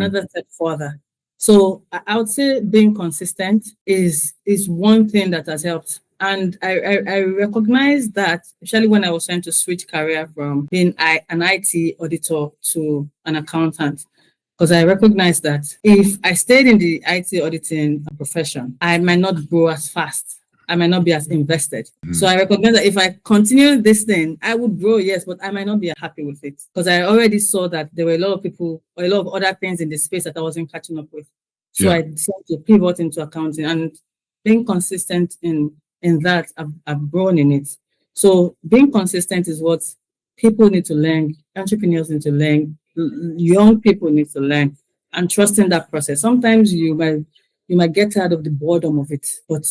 another step further. So I would say being consistent is one thing that has helped. And I recognize that, especially when I was trying to switch career from being an IT auditor to an accountant, because I recognize that if I stayed in the IT auditing profession, I might not grow as fast. I might not be as invested. So I recognize that if I continue this thing, I would grow, yes, but I might not be happy with it because I already saw that there were a lot of people or a lot of other things in the space that I wasn't catching up with. So I decided to pivot into accounting, and being consistent in that, I've grown in it. So being consistent is what people need to learn, entrepreneurs need to learn, young people need to learn, and trusting that process. Sometimes you might get tired of the boredom of it, but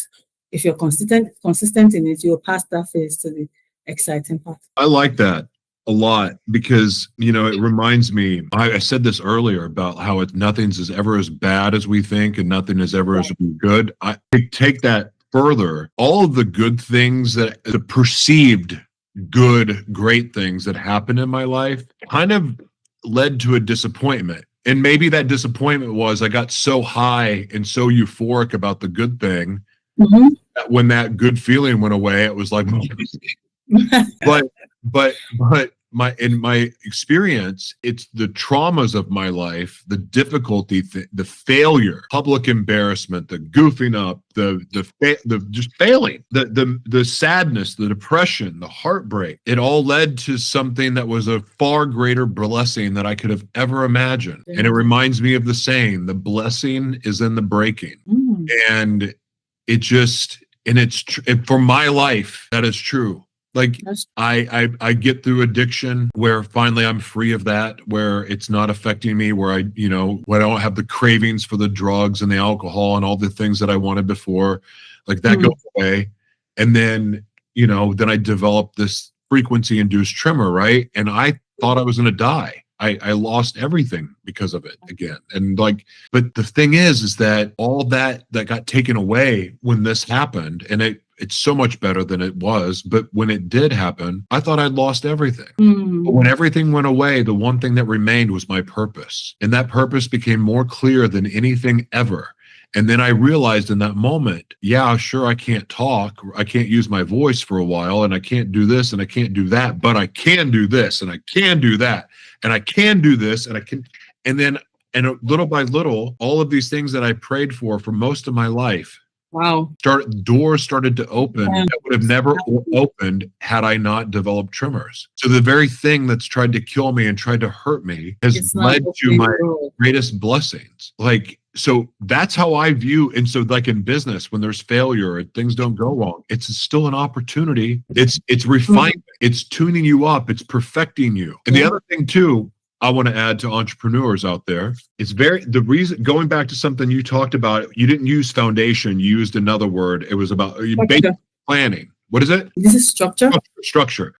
if you're consistent in it, you'll pass that phase to the exciting part. I like that a lot because, it reminds me, I said this earlier about how nothing's as ever as bad as we think and nothing is ever as good. I take that further. All of the good things the perceived good, great things that happened in my life kind of led to a disappointment. And maybe that disappointment was I got so high and so euphoric about the good thing that when that good feeling went away, it was like, but in my experience, it's the traumas of my life, the difficulty, the failure, public embarrassment, the goofing up, the just failing, the sadness, the depression, the heartbreak. It all led to something that was a far greater blessing that I could have ever imagined. And it reminds me of the saying, the blessing is in the breaking. And it just, and it's for my life, that is true. Like I get through addiction where finally I'm free of that, where it's not affecting me, where I don't have the cravings for the drugs and the alcohol and all the things that I wanted before, like that goes away. And then, then I developed this frequency induced tremor, right? And I thought I was going to die. I lost everything because of it again. And but the thing is that all that got taken away when this happened, and it's so much better than it was. But when it did happen, I thought I'd lost everything. But when everything went away, the one thing that remained was my purpose. And that purpose became more clear than anything ever. And then I realized in that moment, yeah, sure, I can't talk. I can't use my voice for a while, and I can't do this and I can't do that, but I can do this and I can do that. And I can do this and I can. And then, little by little, all of these things that I prayed for most of my life, doors started to open that would have never opened had I not developed tremors. So the very thing that's tried to kill me and tried to hurt me has led to my greatest blessings. So that's how I view. And so in business, when there's failure and things don't go wrong, it's still an opportunity. It's refinement. It's tuning you up. It's perfecting you. And the other thing too, I want to add to entrepreneurs out there, the reason, going back to something you talked about, you didn't use foundation, you used another word. It was about basic planning. What is it? This is structure. Structure.